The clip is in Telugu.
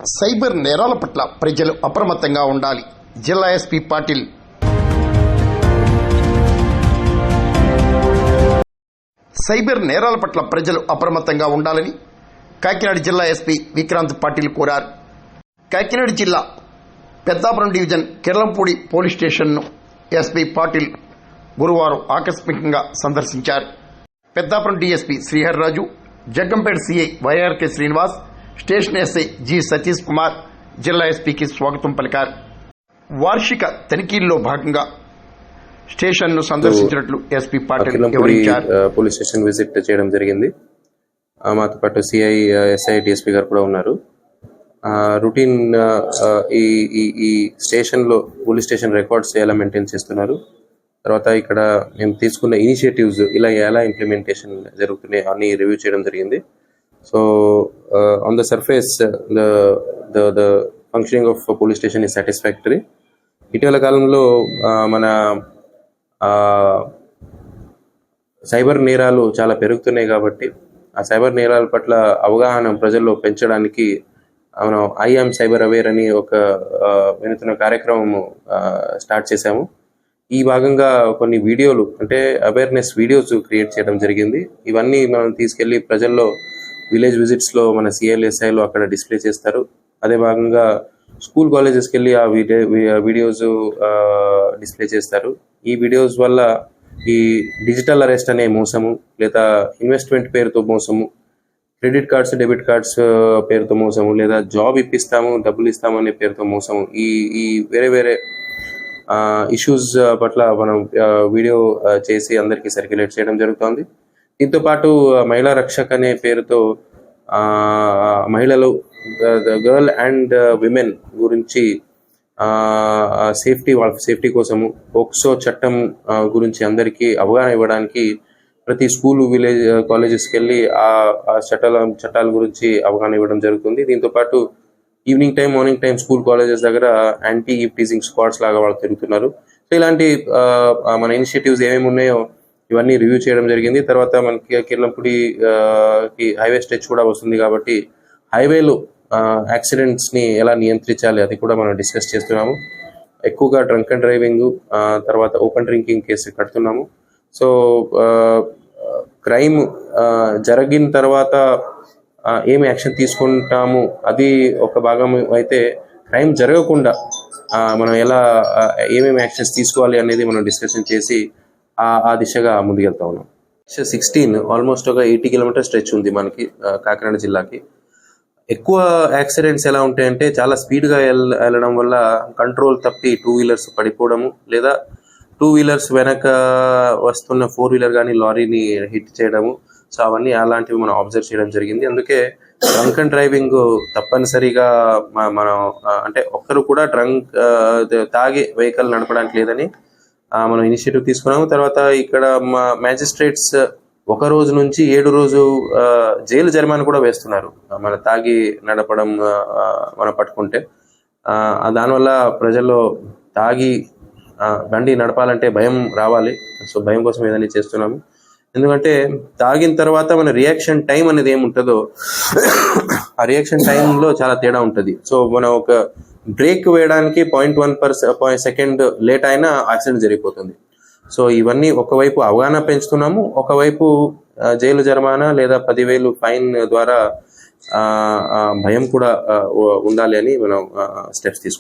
సైబర్ నేరాల పట్ల ప్రజలు అప్రమత్తంగా ఉండాలి. జిల్లా ఎస్పీ పాటిల్. సైబర్ నేరాల పట్ల ప్రజలు అప్రమత్తంగా ఉండాలని కాకినాడ జిల్లా ఎస్పీ విక్రాంత్ పాటిల్ కోరారు. కాకినాడ జిల్లా పెద్దాపురం డివిజన్ కిర్లంపూడి పోలీస్ స్టేషన్ను ఎస్పీ పాటిల్ గురువారం ఆకస్మికంగా సందర్శించారు. Peddapuram DSP Sriharraju, Jaggampeta CI YRK Srinivas, station SI G Satish Kumar జిల్లా ఎస్పీకి స్వాగతం పలికారు. వార్షిక తనిఖీల్లో భాగంగా స్టేషన్ను సందర్శించినట్లు ఎస్పీ పాటిల్ వివరించారు. పోలీస్ స్టేషన్ విజిట్ చేయడం జరిగింది. మాతో పాటు సిఐ, ఎస్ఐ, డిఎస్పీ గారు కూడా ఉన్నారు. రొటీన్ ఈ స్టేషన్ లో పోలీస్ స్టేషన్ రికార్డ్స్ ఎలా మెయింటైన్ చేస్తున్నారు, తర్వాత ఇక్కడ మేము తీసుకున్న ఇనిషియేటివ్స్ ఇలా ఎలా ఇంప్లిమెంటేషన్ జరుగుతున్నాయి అన్ని రివ్యూ చేయడం జరిగింది. So on the surface the functioning of police station is satisfactory. ఇటీవల కాలంలో మన సైబర్ నేరాలు చాలా పెరుగుతున్నాయి కాబట్టి ఆ సైబర్ నేరాల పట్ల అవగాహన ప్రజల్లో పెంచడానికి మనం ఐఎమ్ సైబర్ అవేర్ అని ఒక వినూత్న కార్యక్రమం స్టార్ట్ చేశాము. ఈ భాగంగా కొన్ని వీడియోలు, అంటే అవేర్నెస్ వీడియోస్ క్రియేట్ చేయడం జరిగింది. ఇవన్నీ మనం తీసుకెళ్లి ప్రజల్లో విలేజ్ విజిట్స్ లో మన సిఎల్ఎస్ఐలో అక్కడ డిస్ప్లే చేస్తారు. అదే భాగంగా స్కూల్ కాలేజెస్కి వెళ్ళి ఆ వీడియోస్ డిస్ప్లే చేస్తారు. ఈ వీడియోస్ వల్ల ఈ డిజిటల్ అరెస్ట్ అనే మోసము, లేదా ఇన్వెస్ట్మెంట్ పేరుతో మోసము, క్రెడిట్ కార్డ్స్, డెబిట్ కార్డ్స్ పేరుతో మోసము, లేదా జాబ్ ఇప్పిస్తాము, డబ్బులు ఇస్తాము అనే పేరుతో మోసము, ఈ వేరే వేరే ఇష్యూస్ పట్ల మనం వీడియో చేసి అందరికీ సర్క్యులేట్ చేయడం జరుగుతోంది. దీంతో పాటు మహిళా రక్షక్ అనే పేరుతో మహిళలు, గర్ల్ అండ్ విమెన్ గురించి వాళ్ళ సేఫ్టీ కోసము పోక్సో చట్టం గురించి అందరికీ అవగాహన ఇవ్వడానికి ప్రతి స్కూల్, విలేజ్, కాలేజెస్కి వెళ్ళి ఆ చట్టాల గురించి అవగాహన ఇవ్వడం జరుగుతుంది. దీంతో పాటు evening time, morning time school colleges దగ్గర యాంటీ టీజింగ్ స్క్వాడ్స్ లాగా వాళ్ళు తిరుగుతున్నారు. సో ఇలాంటి మన ఇనిషియేటివ్స్ ఏమేమి ఉన్నాయో ఇవన్నీ రివ్యూ చేయడం జరిగింది. తర్వాత మనకి కిర్లంపూడి హైవే స్ట్రెచ్ కూడా వస్తుంది కాబట్టి హైవేలో యాక్సిడెంట్స్ ని ఎలా నియంత్రించాలి అది కూడా మనం డిస్కస్ చేస్తున్నాము. ఎక్కువగా డ్రంక్ అండ్ డ్రైవింగ్, తర్వాత ఓపెన్ డ్రింకింగ్ కేసు కడుతున్నాము. సో క్రైమ్ జరిగిన తర్వాత ఏమి యాక్షన్ తీసుకుంటాము అది ఒక భాగం అయితే, క్రైమ్ జరగకుండా మనం ఎలా ఏమేమి యాక్షన్స్ తీసుకోవాలి అనేది మనం డిస్కషన్ చేసి ఆ దిశగా ముందుకెళ్తా ఉన్నాం. 16 ఆల్మోస్ట్ ఒక 80 కిలోమీటర్ స్ట్రెచ్ ఉంది మనకి కాకినాడ జిల్లాకి. ఎక్కువ యాక్సిడెంట్స్ ఎలా ఉంటాయంటే, చాలా స్పీడ్గా వెళ్ళడం వల్ల కంట్రోల్ తప్పి 2 వీలర్స్ పడిపోవడము, లేదా 2 వీలర్స్ వెనక వస్తున్న 4 వీలర్ కానీ లారీని హిట్ చేయడము. సో అవన్నీ అలాంటివి మనం అబ్జర్వ్ చేయడం జరిగింది. అందుకే డ్రంక్ అండ్ డ్రైవింగ్ తప్పనిసరిగా మనం అంటే ఒక్కరు కూడా తాగి వెహికల్ నడపడానికి లేదని మనం ఇనిషియేటివ్ తీసుకున్నాము. తర్వాత ఇక్కడ మ్యాజిస్ట్రేట్స్ 1 రోజు నుంచి 7 రోజు జైలు జరిమానా కూడా వేస్తున్నారు మన తాగి నడపడం మనం పట్టుకుంటే. దానివల్ల ప్రజల్లో తాగి బండి నడపాలంటే భయం రావాలి. సో భయం కోసం ఏదైనా చేస్తున్నాము. ఎందుకంటే తాగిన తర్వాత మన రియాక్షన్ టైం అనేది ఏముంటుందో ఆ రియాక్షన్ టైంలో చాలా తేడా ఉంటుంది. సో మనం ఒక బ్రేక్ వేయడానికి 0.1 సెకండ్ లేట్ అయినా యాక్సిడెంట్ జరిగిపోతుంది. సో ఇవన్నీ ఒకవైపు అవగాహన పెంచుతున్నాము, ఒకవైపు జైలు జరిమానా లేదా 10,000 ఫైన్ ద్వారా భయం కూడా ఉండాలి అని మనం స్టెప్స్ తీసుకుంటాం.